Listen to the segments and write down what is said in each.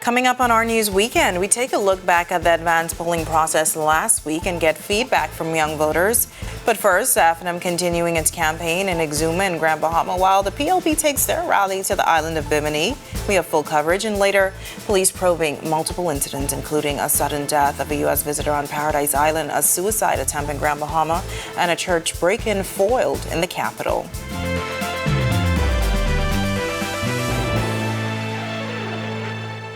Coming up on our News Weekend, we take a look back at the advanced polling process last week and get feedback from young voters. But first, FNM continuing its campaign in Exuma and Grand Bahama while the PLP takes their rally to the island of Bimini. We have full coverage, and later, police probing multiple incidents, including a sudden death of a U.S. visitor on Paradise Island, a suicide attempt in Grand Bahama, and a church break-in foiled in the capital.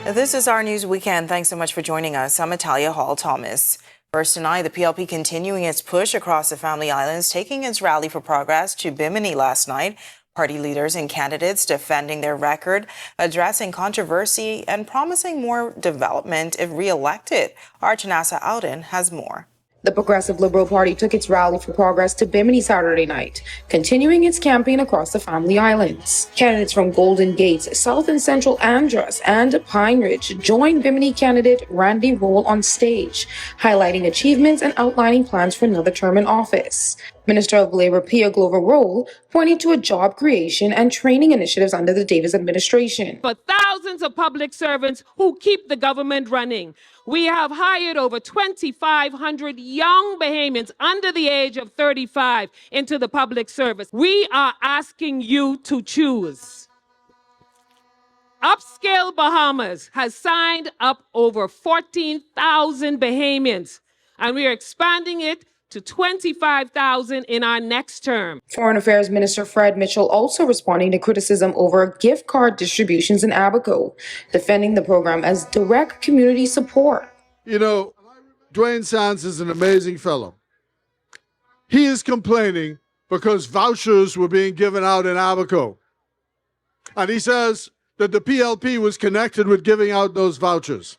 This is our News Weekend. Thanks so much for joining us. I'm Natalia Hall-Thomas. First tonight, the PLP continuing its push across the Family Islands, taking its rally for progress to Bimini last night. Party leaders and candidates defending their record, addressing controversy, and promising more development if re-elected. Our Chanasa Alden has more. The Progressive Liberal Party took its rally for progress to Bimini Saturday night, continuing its campaign across the Family Islands. Candidates from Golden Gates, South and Central Andros, and Pine Ridge joined Bimini candidate Randy Roll on stage, highlighting achievements and outlining plans for another term in office. Minister of Labor Pia Glover Roll pointing to a job creation and training initiatives under the Davis administration. For thousands of public servants who keep the government running, we have hired over 2,500 young Bahamians under the age of 35 into the public service. We are asking you to choose. Upscale Bahamas has signed up over 14,000 Bahamians, and we are expanding it to 25,000 in our next term. Foreign Affairs Minister Fred Mitchell also responding to criticism over gift card distributions in Abaco, defending the program as direct community support. You know, Dwayne Sands is an amazing fellow. He is complaining because vouchers were being given out in Abaco. And he says that the PLP was connected with giving out those vouchers.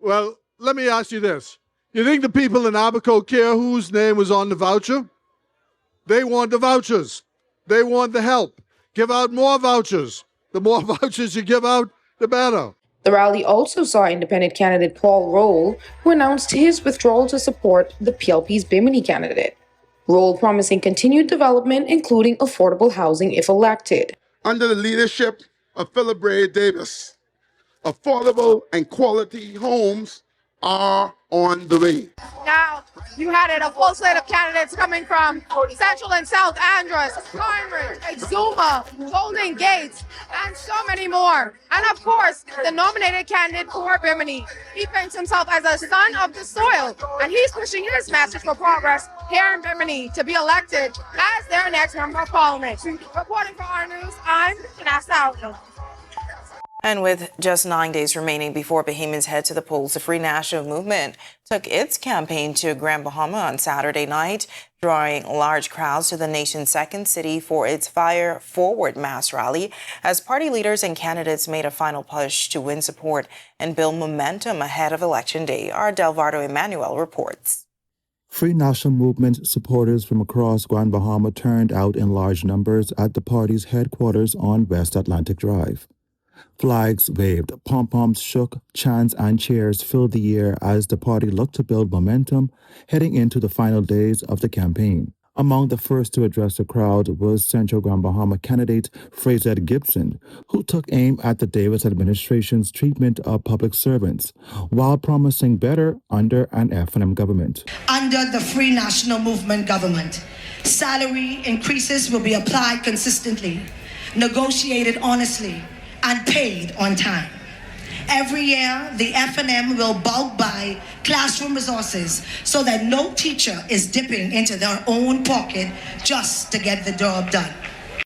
Well, let me ask you this. You think the people in Abaco care whose name was on the voucher? They want the vouchers. They want the help. Give out more vouchers. The more vouchers you give out, the better. The rally also saw independent candidate Paul Roll, who announced his withdrawal to support the PLP's Bimini candidate. Roll promising continued development, including affordable housing if elected. Under the leadership of Philip Ray Davis, affordable and quality homes are on the way. Now, you had a full slate of candidates coming from Central and South Andros, Pine Ridge, Exuma, Golden Gates, and so many more. And of course, the nominated candidate for Bimini. He paints himself as a son of the soil, and he's pushing his message for progress here in Bimini to be elected as their next member of parliament. Reporting for our news, I'm Vanessa Alden. And with just 9 days remaining before Bahamians head to the polls, the Free National Movement took its campaign to Grand Bahama on Saturday night, drawing large crowds to the nation's second city for its Fire Forward mass rally, as party leaders and candidates made a final push to win support and build momentum ahead of Election Day. Our Delvardo Emmanuel reports. Free National Movement supporters from across Grand Bahama turned out in large numbers at the party's headquarters on West Atlantic Drive. Flags waved, pom-poms shook, chants and cheers filled the air as the party looked to build momentum heading into the final days of the campaign. Among the first to address the crowd was Central Grand Bahama candidate Fraser Gibson, who took aim at the Davis administration's treatment of public servants, while promising better under an FNM government. Under the Free National Movement government, salary increases will be applied consistently, negotiated honestly, and paid on time. Every year, the FNM will bulk buy classroom resources so that no teacher is dipping into their own pocket just to get the job done.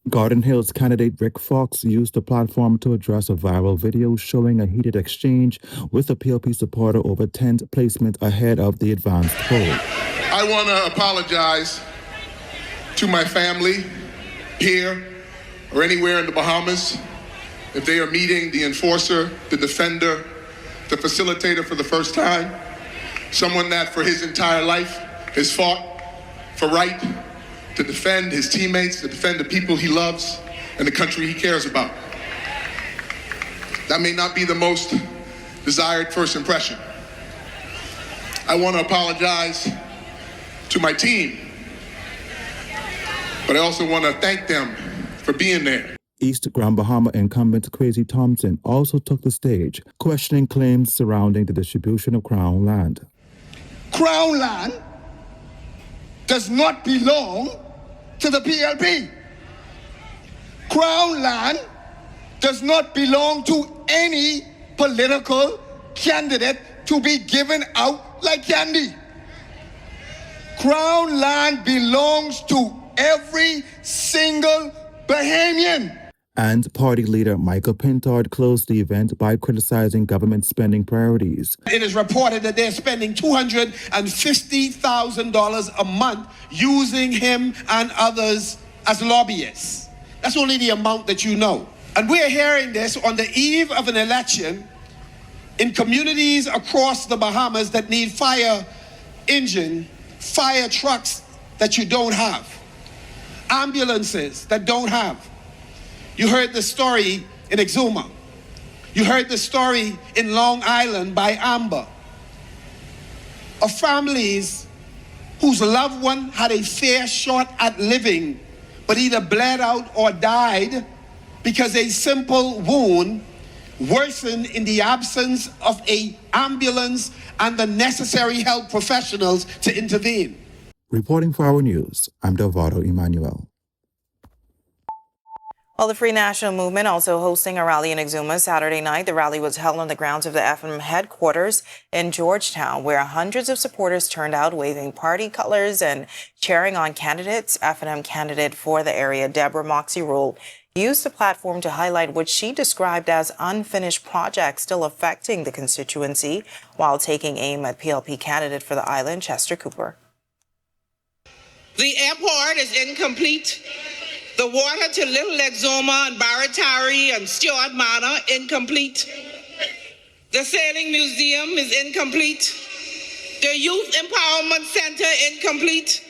Garden Hill's candidate Rick Fox used the platform to address a viral video showing a heated exchange with a PLP supporter over 10th placement ahead of the advanced poll. I want to apologize to my family here or anywhere in the Bahamas if they are meeting the enforcer, the defender, the facilitator for the first time, someone that for his entire life has fought for right to defend his teammates, to defend the people he loves and the country he cares about. That may not be the most desired first impression. I want to apologize to my team, but I also want to thank them for being there. East Grand Bahama incumbent Kwesi Thompson also took the stage, questioning claims surrounding the distribution of Crown land. Crown land does not belong to the PLP. Crown land does not belong to any political candidate to be given out like candy. Crown land belongs to every single Bahamian. And party leader Michael Pintard closed the event by criticizing government spending priorities. It is reported that they're spending $250,000 a month using him and others as lobbyists. That's only the amount that you know. And we're hearing this on the eve of an election in communities across the Bahamas that need fire trucks that you don't have, ambulances that don't have. You heard the story in Exuma. You heard the story in Long Island by Amber of families whose loved one had a fair shot at living, but either bled out or died because a simple wound worsened in the absence of an ambulance and the necessary health professionals to intervene. Reporting for Our News, I'm Delvado Emmanuel. Well, the Free National Movement also hosting a rally in Exuma Saturday night. The rally was held on the grounds of the FNM headquarters in Georgetown, where hundreds of supporters turned out waving party colors and cheering on candidates. FNM candidate for the area, Deborah Moxie Rule, used the platform to highlight what she described as unfinished projects still affecting the constituency, while taking aim at PLP candidate for the island, Chester Cooper. The airport is incomplete. The water to Little Exuma and Baratari and Stewart Manor, incomplete. The Sailing Museum is incomplete. The Youth Empowerment Center, incomplete.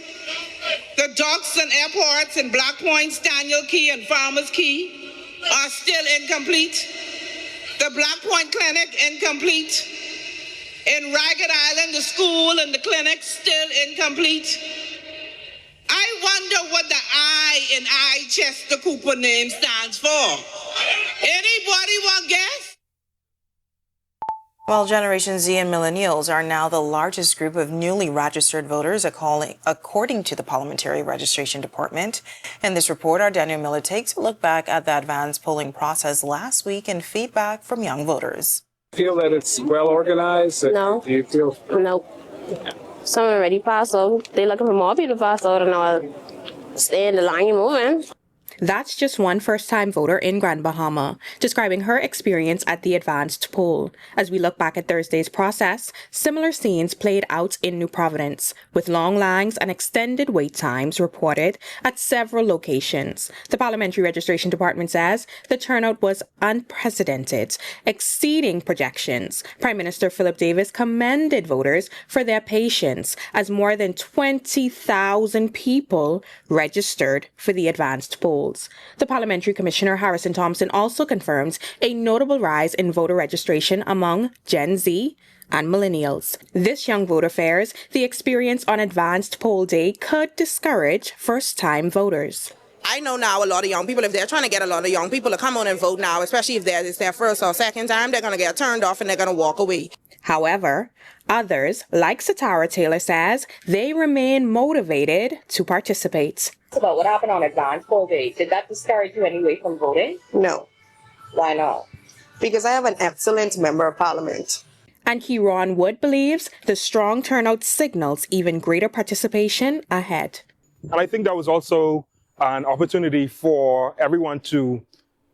The docks and airports in Black Point, Daniel Key, and Farmers Key are still incomplete. The Black Point Clinic, incomplete. In Ragged Island, the school and the clinic, still incomplete. I wonder what the I in I Chester Cooper name stands for. Anybody want to guess? Well, Generation Z and millennials are now the largest group of newly registered voters, according to the Parliamentary Registration Department. In this report, our Daniel Miller takes a look back at the advanced polling process last week and feedback from young voters. Feel that it's well organized? No. Do you feel? Nope. Some already passed, so they're looking for more people to pass out and all. Stay in the line and moving. That's just one first-time voter in Grand Bahama, describing her experience at the advanced poll. As we look back at Thursday's process, similar scenes played out in New Providence, with long lines and extended wait times reported at several locations. The Parliamentary Registration Department says the turnout was unprecedented, exceeding projections. Prime Minister Philip Davis commended voters for their patience, as more than 20,000 people registered for the advanced poll. The Parliamentary Commissioner Harrison Thompson also confirms a notable rise in voter registration among Gen Z and millennials. This young voter fears the experience on advanced poll day could discourage first-time voters. I know now a lot of young people, if they're trying to get a lot of young people to come on and vote now, especially if it's their first or second time, they're going to get turned off and they're going to walk away. However, others, like Satara Taylor, says they remain motivated to participate. About what happened on advanced poll day, did that discourage you anyway from voting? No. Why not? Because I have an excellent member of parliament. And Kieran Wood believes the strong turnout signals even greater participation ahead. And I think that was also an opportunity for everyone to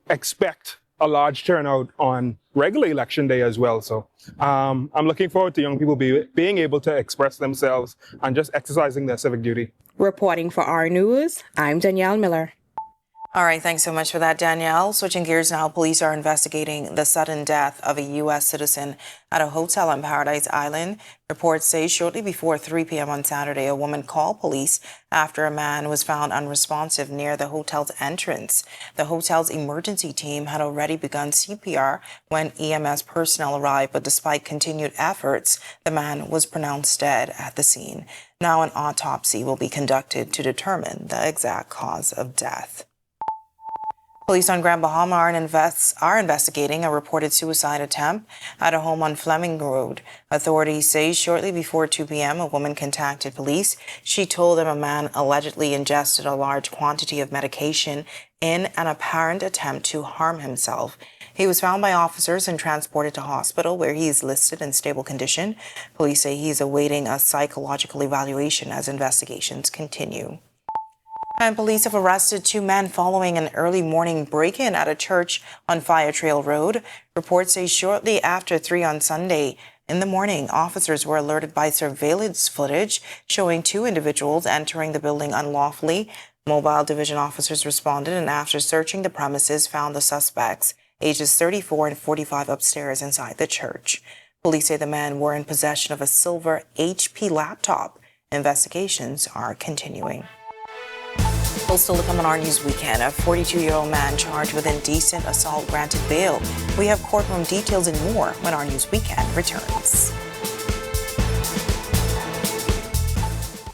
expect a large turnout on regular election day as well. So I'm looking forward to young people being able to express themselves and just exercising their civic duty. Reporting for Our News, I'm Danielle Miller. All right, thanks so much for that, Danielle. Switching gears now, police are investigating the sudden death of a U.S. citizen at a hotel on Paradise Island. Reports say shortly before 3 p.m. on Saturday, a woman called police after a man was found unresponsive near the hotel's entrance. The hotel's emergency team had already begun CPR when EMS personnel arrived, but despite continued efforts, the man was pronounced dead at the scene. Now an autopsy will be conducted to determine the exact cause of death. Police on Grand Bahama are investigating a reported suicide attempt at a home on Fleming Road. Authorities say shortly before 2 p.m., a woman contacted police. She told them a man allegedly ingested a large quantity of medication in an apparent attempt to harm himself. He was found by officers and transported to hospital, where he is listed in stable condition. Police say he's awaiting a psychological evaluation as investigations continue. And police have arrested 2 men following an early morning break-in at a church on Fire Trail Road. Reports say shortly after 3 on Sunday in the morning, officers were alerted by surveillance footage showing 2 individuals entering the building unlawfully. Mobile division officers responded and after searching the premises found the suspects, ages 34 and 45, upstairs inside the church. Police say the men were in possession of a silver HP laptop. Investigations are continuing. Still to come on Our News Weekend, a 42-year-old man charged with indecent assault granted bail. We have courtroom details and more when Our News Weekend returns.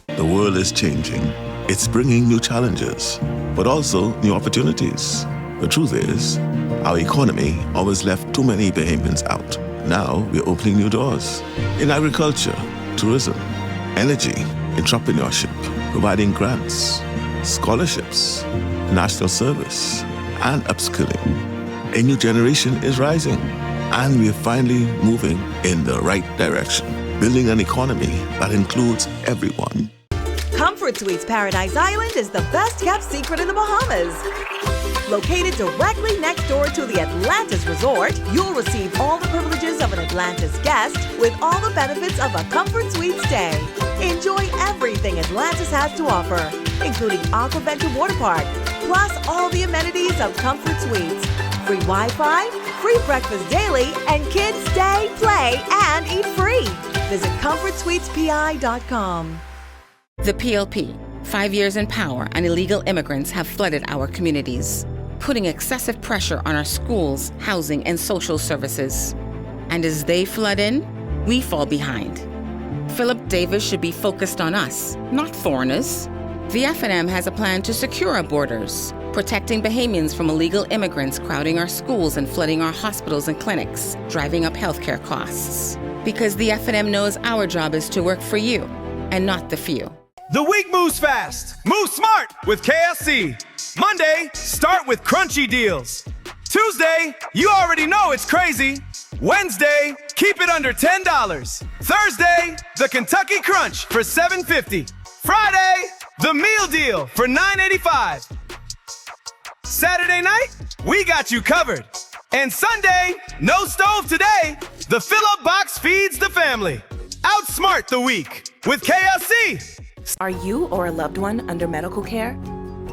The world is changing. It's bringing new challenges, but also new opportunities. The truth is, our economy always left too many Bahamians out. Now we're opening new doors in agriculture, tourism, energy, entrepreneurship, providing grants, scholarships, national service, and upskilling. A new generation is rising, and we are finally moving in the right direction, building an economy that includes everyone. Comfort Suites Paradise Island is the best-kept secret in the Bahamas. Located directly next door to the Atlantis Resort, you'll receive all the privileges of an Atlantis guest with all the benefits of a Comfort Suite stay. Enjoy everything Atlantis has to offer, including Aquaventure Water Park, plus all the amenities of Comfort Suites. Free Wi-Fi, free breakfast daily, and kids stay, play, and eat free. Visit ComfortSuitesPI.com. The PLP, 5 years in power, and illegal immigrants have flooded our communities, putting excessive pressure on our schools, housing, and social services. And as they flood in, we fall behind. Philip Davis should be focused on us, not foreigners. The F&M has a plan to secure our borders, protecting Bahamians from illegal immigrants crowding our schools and flooding our hospitals and clinics, driving up healthcare costs. Because the F&M knows our job is to work for you and not the few. The week moves fast. Move smart with KFC. Monday, start with crunchy deals. Tuesday, you already know it's crazy. Wednesday, keep it under $10. Thursday, the Kentucky Crunch for $7.50. Friday, the meal deal for $9.85. Saturday night, we got you covered. And Sunday, no stove today. The fill-up box feeds the family. Outsmart the week with KFC. Are you or a loved one under medical care?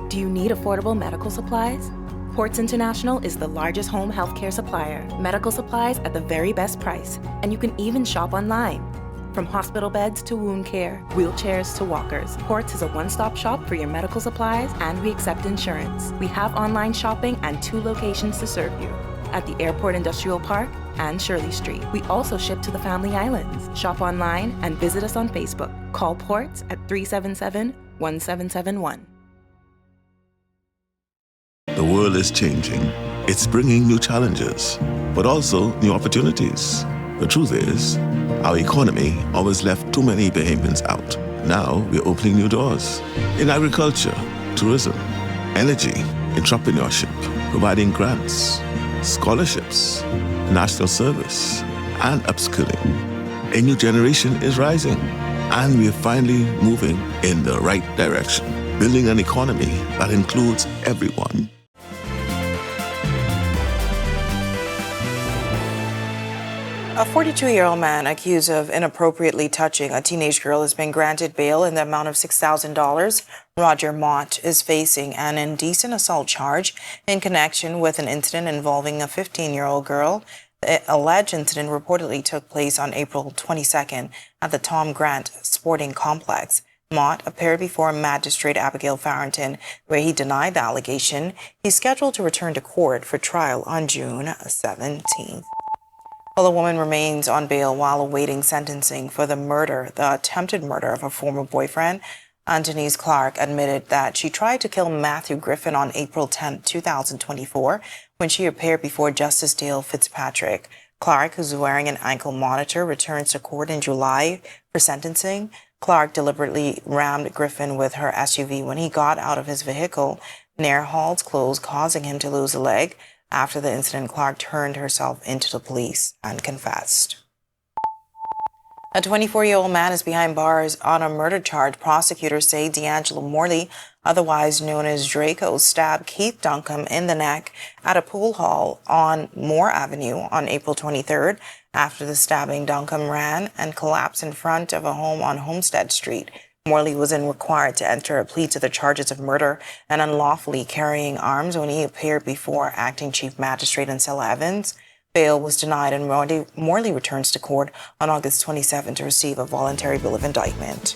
Do you need affordable medical supplies? Ports International is the largest home healthcare supplier. Medical supplies at the very best price, and you can even shop online. From hospital beds to wound care, wheelchairs to walkers, Ports is a one-stop shop for your medical supplies, and we accept insurance. We have online shopping and 2 locations to serve you, at the Airport Industrial Park and Shirley Street. We also ship to the Family Islands. Shop online and visit us on Facebook. Call Ports at 377-1771. The world is changing. It's bringing new challenges, but also new opportunities. The truth is, our economy always left too many Bahamians out. Now we're opening new doors in agriculture, tourism, energy, entrepreneurship, providing grants, scholarships, national service, and upskilling. A new generation is rising, and we are finally moving in the right direction, building an economy that includes everyone. A 42-year-old man accused of inappropriately touching a teenage girl has been granted bail in the amount of $6,000. Roger Mott is facing an indecent assault charge in connection with an incident involving a 15-year-old girl. The alleged incident reportedly took place on April 22nd at the Tom Grant Sporting Complex. Mott appeared before Magistrate Abigail Farrington, where he denied the allegation. He's scheduled to return to court for trial on June 17th. Well, the woman remains on bail while awaiting sentencing for the attempted murder of a former boyfriend. Anthony's Clark admitted that she tried to kill Matthew Griffin on April 10, 2024, when she appeared before Justice Dale Fitzpatrick. Clark, who's wearing an ankle monitor, returns to court in July for sentencing. Clark deliberately rammed Griffin with her SUV when he got out of his vehicle near Hall's Close, causing him to lose a leg. After the incident, Clark turned herself into the police and confessed. A 24-year-old man is behind bars on a murder charge. Prosecutors say D'Angelo Morley, otherwise known as Draco, stabbed Keith Duncombe in the neck at a pool hall on Moore Avenue on April 23rd. After the stabbing, Duncombe ran and collapsed in front of a home on Homestead Street. Morley was then required to enter a plea to the charges of murder and unlawfully carrying arms when he appeared before Acting Chief Magistrate Ancella Evans. Bail was denied and Morley returns to court on August 27 to receive a voluntary bill of indictment.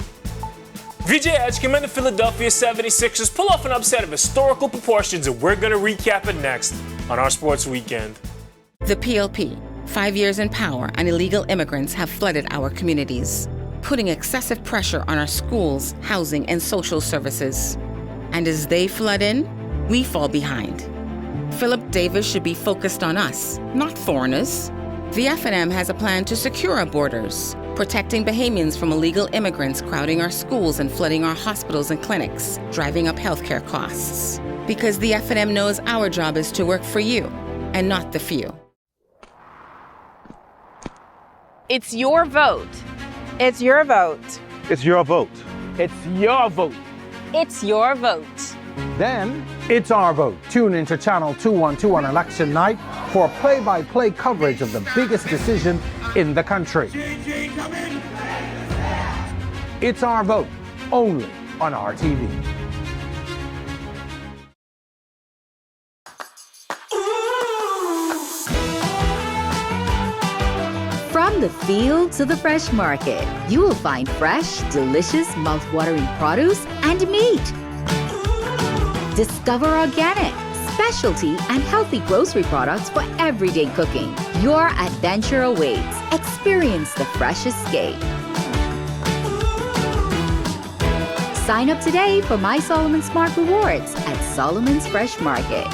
VJ Edgecombe and the Philadelphia 76ers pull off an upset of historical proportions, and we're going to recap it next on our Sports Weekend. The PLP, 5 years in power, and illegal immigrants have flooded our communities, putting excessive pressure on our schools, housing, and social services. And as they flood in, we fall behind. Philip Davis should be focused on us, not foreigners. The F&M has a plan to secure our borders, protecting Bahamians from illegal immigrants crowding our schools and flooding our hospitals and clinics, driving up healthcare costs. Because the F&M knows our job is to work for you and not the few. It's your vote. It's your vote. It's your vote. It's your vote. It's your vote. Then it's our vote. Tune into Channel 212 on election night for play-by-play coverage of the biggest decision in the country. It's our vote, only on RTV. From the field to the fresh market, you will find fresh, delicious, mouth-watering produce and meat. Discover organic, specialty, and healthy grocery products for everyday cooking. Your adventure awaits. Experience the fresh escape. Sign up today for My Solomon Smart Rewards at Solomon's Fresh Market.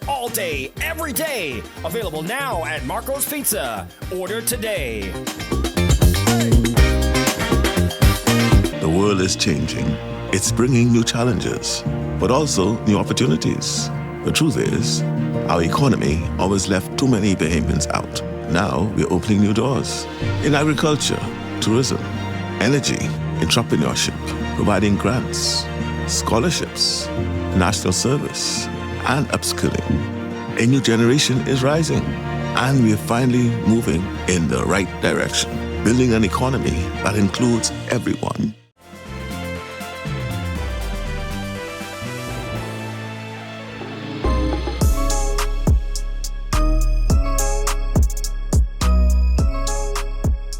All day, every day. Available now at Marco's Pizza. Order today. The world is changing. It's bringing new challenges, but also new opportunities. The truth is, our economy always left too many Bahamians out. Now we're opening new doors in agriculture, tourism, energy, entrepreneurship, providing grants, scholarships, national service, and upskilling. A new generation is rising, and we're finally moving in the right direction, building an economy that includes everyone.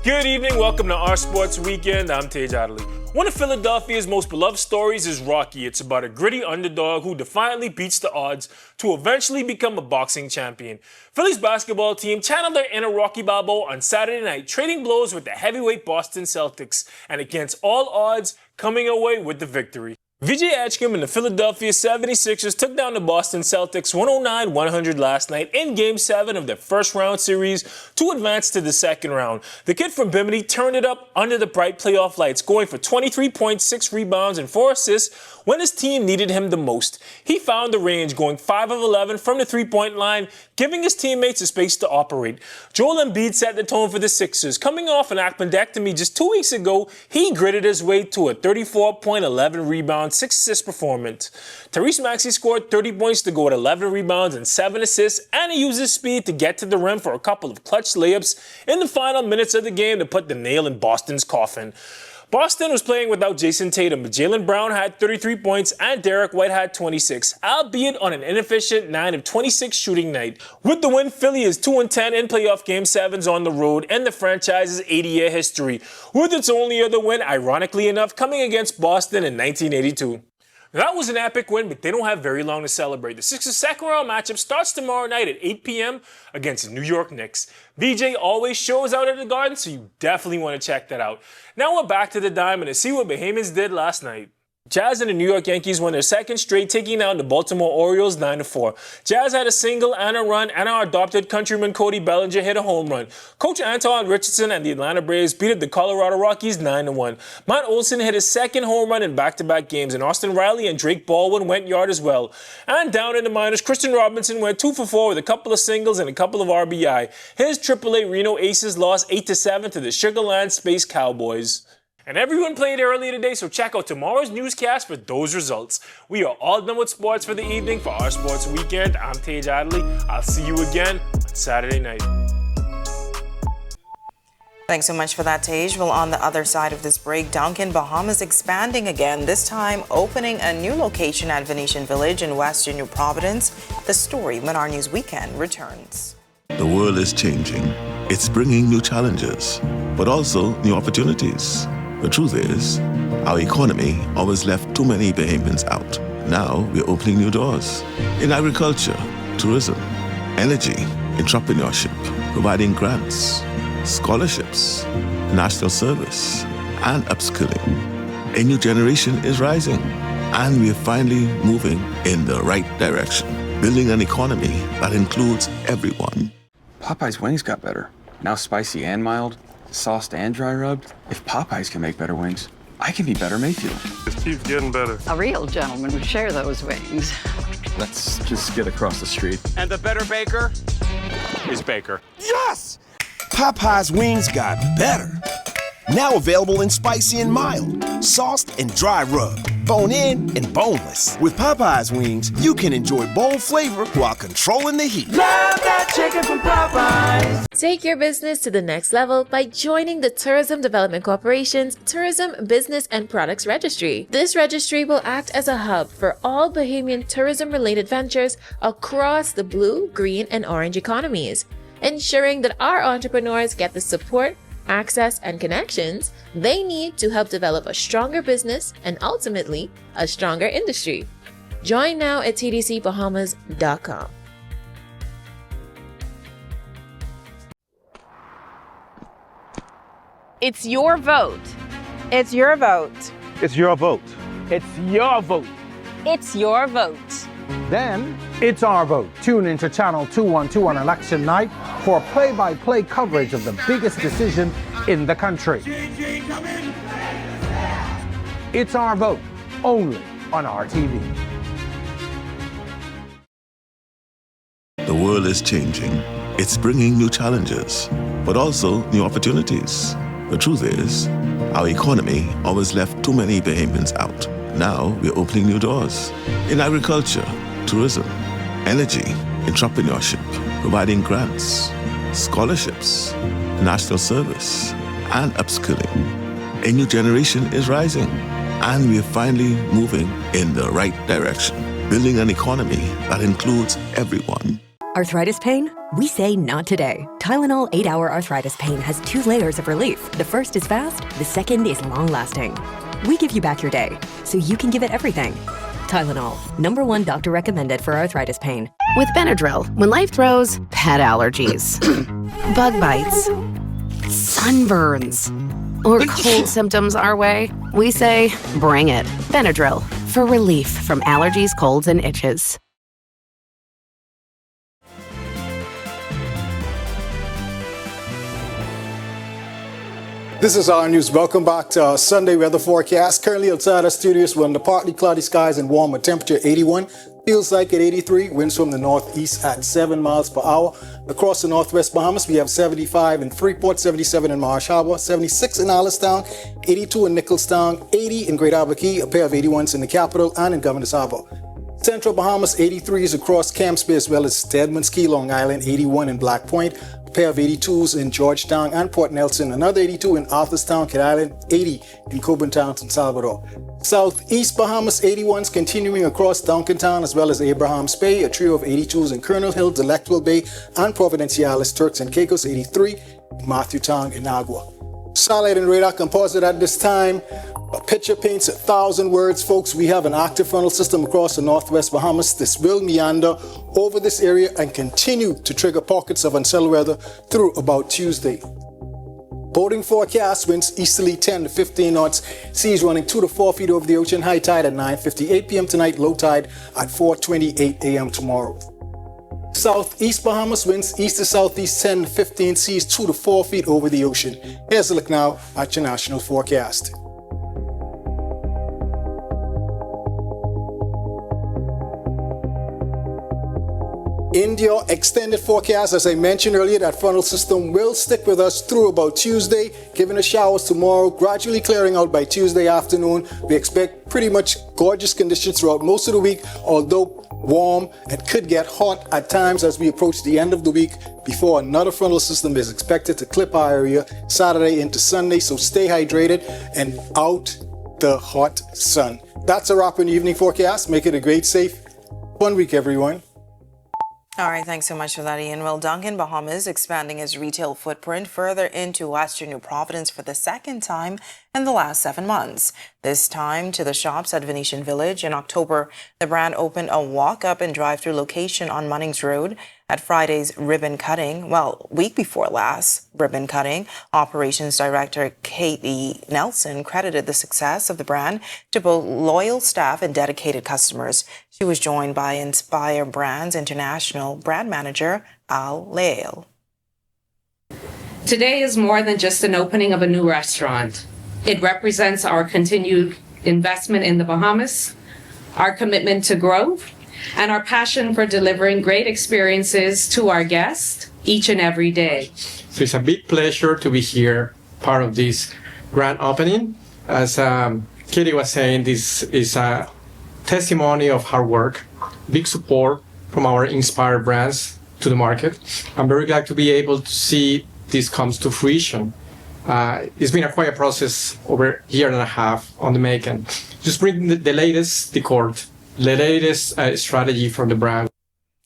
Good evening, welcome to Our Sports Weekend. I'm Tej Adderley. One of Philadelphia's most beloved stories is Rocky. It's about a gritty underdog who defiantly beats the odds to eventually become a boxing champion. Philly's basketball team channeled their inner Rocky Balboa on Saturday night, trading blows with the heavyweight Boston Celtics, and against all odds, coming away with the victory. VJ Edgecombe and the Philadelphia 76ers took down the Boston Celtics 109-100 last night in Game 7 of their first-round series to advance to the second round. The kid from Bimini turned it up under the bright playoff lights, going for 23.6 rebounds and 4 assists when his team needed him the most. He found the range, going 5 of 11 from the three-point line, giving his teammates a space to operate. Joel Embiid set the tone for the Sixers. Coming off an appendectomy just 2 weeks ago, he gritted his way to a 34.11 rebound, 6 assist performance. Tyrese Maxey scored 30 points to go with 11 rebounds and 7 assists, and he used his speed to get to the rim for a couple of clutch layups in the final minutes of the game to put the nail in Boston's coffin. Boston was playing without Jason Tatum, but Jaylen Brown had 33 points and Derek White had 26, albeit on an inefficient 9 of 26 shooting night. With the win, Philly is 2-10 in playoff Game 7s on the road and the franchise's 80-year history, with its only other win, ironically enough, coming against Boston in 1982. That was an epic win, but they don't have very long to celebrate. The Sixers' second round matchup starts tomorrow night at 8 p.m. against the New York Knicks. VJ always shows out at the Garden, so you definitely want to check that out. Now we're back to the Diamond to see what Bahamians did last night. Jazz and the New York Yankees won their second straight, taking down the Baltimore Orioles 9-4. Jazz had a single and a run, and our adopted countryman Cody Bellinger hit a home run. Coach Anton Richardson and the Atlanta Braves beat the Colorado Rockies 9-1. Matt Olson hit his second home run in back-to-back games, and Austin Riley and Drake Baldwin went yard as well. And down in the minors, Christian Robinson went 2 for 4 with a couple of singles and a couple of RBI. His AAA Reno Aces lost 8-7 to the Sugarland Space Cowboys. And everyone played earlier today, so check out tomorrow's newscast for those results. We are all done with sports for the evening. For our sports weekend, I'm Tej Adley. I'll see you again on Saturday night. Thanks so much for that, Tej. Well, on the other side of this break, Grand Bahama is expanding again, this time opening a new location at Venetian Village in Western New Providence. The story when our News Weekend returns. The world is changing. It's bringing new challenges, but also new opportunities. The truth is, our economy always left too many Bahamians out. Now we're opening new doors in agriculture, tourism, energy, entrepreneurship, providing grants, scholarships, national service, and upskilling. A new generation is rising, and we're finally moving in the right direction, building an economy that includes everyone. Popeye's wings got better. Now spicy and mild, sauced and dry rubbed. If Popeyes can make better wings, I can be better Mayfield. This keeps getting better. A real gentleman would share those wings. Let's just get across the street. And the better baker is Baker. Yes! Popeye's wings got better. Now available in spicy and mild, sauced and dry rub, bone-in and boneless. With Popeye's wings, you can enjoy bold flavor while controlling the heat. Love that chicken from Popeyes. Take your business to the next level by joining the Tourism Development Corporation's Tourism Business and Products Registry. This registry will act as a hub for all Bahamian tourism-related ventures across the blue, green, and orange economies, ensuring that our entrepreneurs get the support, access, and connections they need to help develop a stronger business and ultimately a stronger industry. Join now at tdcbahamas.com. It's your vote. It's your vote. It's your vote. It's your vote. It's your vote. Then it's our vote. Tune into Channel 212 on election night for play-by-play coverage of the biggest decision in the country. It's our vote, only on RTV. The world is changing. It's bringing new challenges, but also new opportunities. The truth is, our economy always left too many Bahamians out. Now we're opening new doors in agriculture, tourism, energy, entrepreneurship, providing grants, scholarships, national service, and upskilling. A new generation is rising, and we're finally moving in the right direction, building an economy that includes everyone. Arthritis pain? We say not today. Tylenol 8-Hour Arthritis Pain has 2 layers of relief. The first is fast, the second is long-lasting. We give you back your day, so you can give it everything. Tylenol, #1 doctor recommended for arthritis pain. With Benadryl, when life throws pet allergies, bug bites, sunburns, or cold symptoms our way, we say, bring it. Benadryl, for relief from allergies, colds, and itches. This is our news. Welcome back to our Sunday weather forecast. Currently outside our studios, we're under partly cloudy skies and warm with temperature 81. Feels like at 83. Winds from the northeast at 7 miles per hour. Across the northwest Bahamas, we have 75 in Freeport, 77 in Marsh Harbor, 76 in Allenstown, 82 in Nicholstown, 80 in Great Albuquerque, a pair of 81s in the capital and in Governor's Harbor. Central Bahamas, 83s across Camps Bay as well as Stedman's Key, Long Island, 81 in Black Point, pair of 82s in Georgetown and Port Nelson, another 82 in Arthurstown, Kid Island, 80 in Coburn-town, San Salvador. Southeast Bahamas 81s continuing across Duncantown as well as Abraham's Bay, a trio of 82s in Colonel Hill, Delectable Bay, and Providenciales, Turks and Caicos 83 in Matthewtown, Inagua. Satellite and radar composite at this time. A picture paints 1,000 words, folks. We have an active frontal system across the northwest Bahamas. This will meander over this area and continue to trigger pockets of unsettled weather through about Tuesday. Boating forecast: winds easterly 10 to 15 knots, seas running 2 to 4 feet over the ocean, high tide at 9:58 p.m. tonight, low tide at 4:28 a.m. tomorrow. Southeast Bahamas winds east to southeast 10 to 15, seas 2 to 4 feet over the ocean. Here's a look now at your national forecast. In your extended forecast, as I mentioned earlier, that frontal system will stick with us through about Tuesday, giving us showers tomorrow, gradually clearing out by Tuesday afternoon. We expect pretty much gorgeous conditions throughout most of the week, although warm and could get hot at times as we approach the end of the week before another frontal system is expected to clip our area Saturday into Sunday. So stay hydrated and out the hot sun. That's a wrap on the evening forecast. Make it a great, safe, fun week, everyone. All right, thanks so much for that, Ian. Well, Duncan Bahamas expanding its retail footprint further into Western New Providence for the second time in the last 7 months. This time to the shops at Venetian Village. In October, the brand opened a walk-up and drive-through location on Munnings Road at Friday's ribbon cutting. Well, week before last ribbon cutting, Operations Director Katie Nelson credited the success of the brand to both loyal staff and dedicated customers. She was joined by Inspire Brands International brand manager Al Leal. Today is more than just an opening of a new restaurant. It represents our continued investment in the Bahamas, our commitment to growth, and our passion for delivering great experiences to our guests each and every day. So it's a big pleasure to be here, part of this grand opening. As Katie was saying, this is a testimony of hard work, big support from our Inspire Brands to the market. I'm very glad to be able to see this comes to fruition. It's been a quiet process over a year and a half on the making. Just bring the latest decor, the latest strategy from the brand.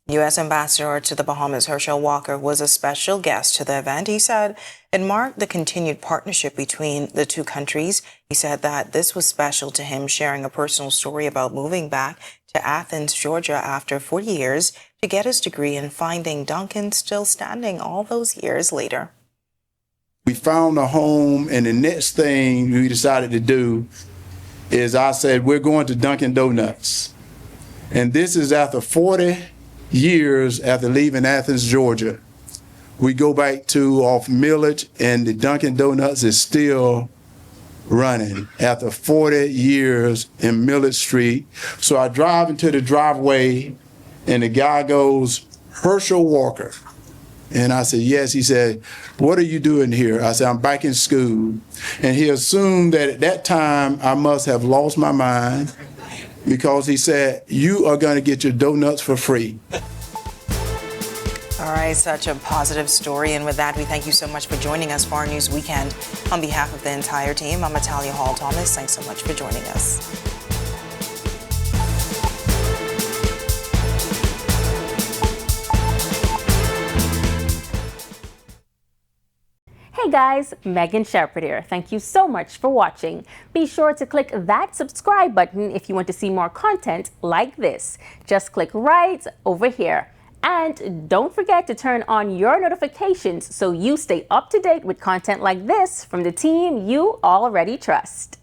U.S. Ambassador to the Bahamas Herschel Walker was a special guest to the event. He said it marked the continued partnership between the two countries. He said that this was special to him, sharing a personal story about moving back to Athens, Georgia after 40 years to get his degree and finding Duncan still standing all those years later. We found a home, and the next thing we decided to do is I said, we're going to Dunkin' Donuts. And this is after 40 years after leaving Athens, Georgia. We go back to off Millage, and the Dunkin' Donuts is still running after 40 years in Millage Street. So I drive into the driveway, and the guy goes, Herschel Walker. And I said, yes. He said, what are you doing here? I said, I'm back in school. And he assumed that at that time I must have lost my mind, because he said, you are going to get your donuts for free. All right, such a positive story. And with that, we thank you so much for joining us for our News Weekend. On behalf of the entire team, I'm Natalia Hall-Thomas. Thanks so much for joining us. Hey guys, Megan Shepherd here. Thank you so much for watching. Be sure to click that subscribe button if you want to see more content like this. Just click right over here. And don't forget to turn on your notifications so you stay up to date with content like this from the team you already trust.